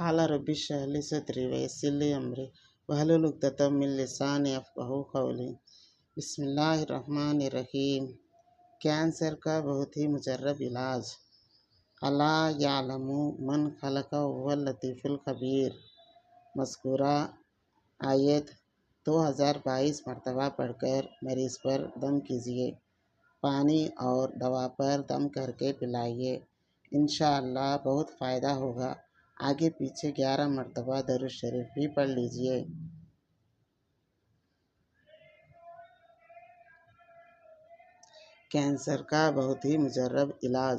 قال رب اشرح لي صدري ويسر لي أمري واحلل عقدة من لساني يفقهوا قولي۔ بسم اللہ الرحمن الرحیم۔ کینسر کا بہت ہی مجرب علاج۔ الا یعلم من خلق وهو اللطیف الخبیر۔ مذکورہ آیت 2022 مرتبہ پڑھ کر مریض پر دم کیجیے، پانی اور دوا پر دم کر کے پلائیے، انشاءاللہ بہت فائدہ ہوگا۔ آگے پیچھے 11 مرتبہ درود شریف بھی پڑھ لیجیے۔ کینسر کا بہت ہی مجرب علاج۔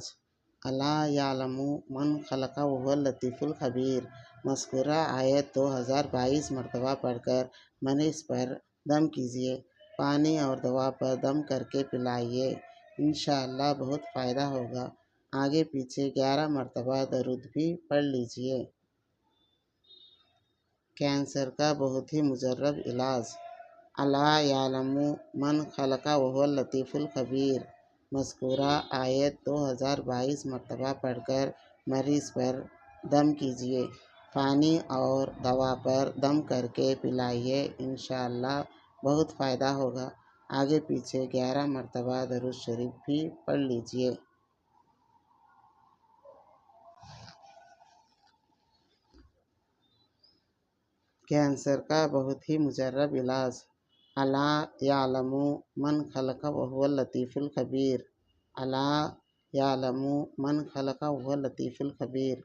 الا یعلم من خلق وهو اللطیف الخبیر۔ مذکورہ آیت 2022 مرتبہ پڑھ کر مریض پر دم کیجیے، پانی اور دوا پر دم کر کے پلائیے، انشاءاللہ بہت فائدہ ہوگا۔ آگے پیچھے 11 مرتبہ درود بھی پڑھ لیجیے۔ کینسر کا بہت ہی مجرب علاج۔ الا یعلم من خلق وهو اللطیف الخبیر۔ مذکورہ آیت 2022 مرتبہ پڑھ کر مریض پر دم کیجیے، پانی اور دوا پر دم کر کے پلائیے، انشاءاللہ بہت فائدہ ہوگا۔ آگے پیچھے 11 مرتبہ درود شریف بھی پڑھ لیجیے۔ کینسر کا بہت ہی مجرب علاج۔ الا یعلم من خلق وهو اللطیف الخبیر۔ الا یعلم من خلق وهو اللطیف الخبیر۔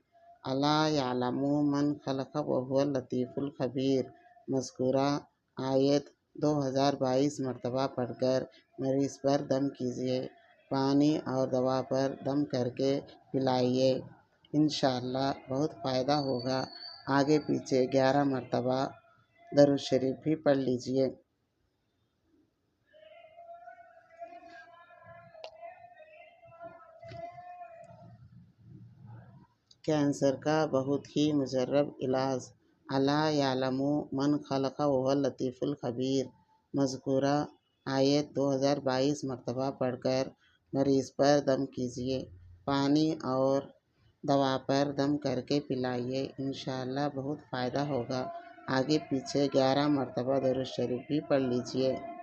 الا یعلم من خلق وهو اللطیف الخبیر۔ مذکورہ آیت 2022 مرتبہ پڑھ کر مریض پر دم کیجیے، پانی اور دوا پر دم کر کے پلائیے، انشاءاللہ بہت فائدہ ہوگا۔ آگے پیچھے 11 مرتبہ درود شریف بھی پڑھ لیجیے۔ کینسر کا بہت ہی مجرب علاج۔ الا یعلم من خلق وهو اللطیف الخبیر۔ مذکورہ آیت 2022 مرتبہ پڑھ کر مریض پر دم کیجیے، پانی اور دوا پر دم کر کے پلائیے، انشاءاللہ بہت فائدہ ہوگا۔ آگے پیچھے 11 مرتبہ درود شریف بھی پڑھ لیجیے۔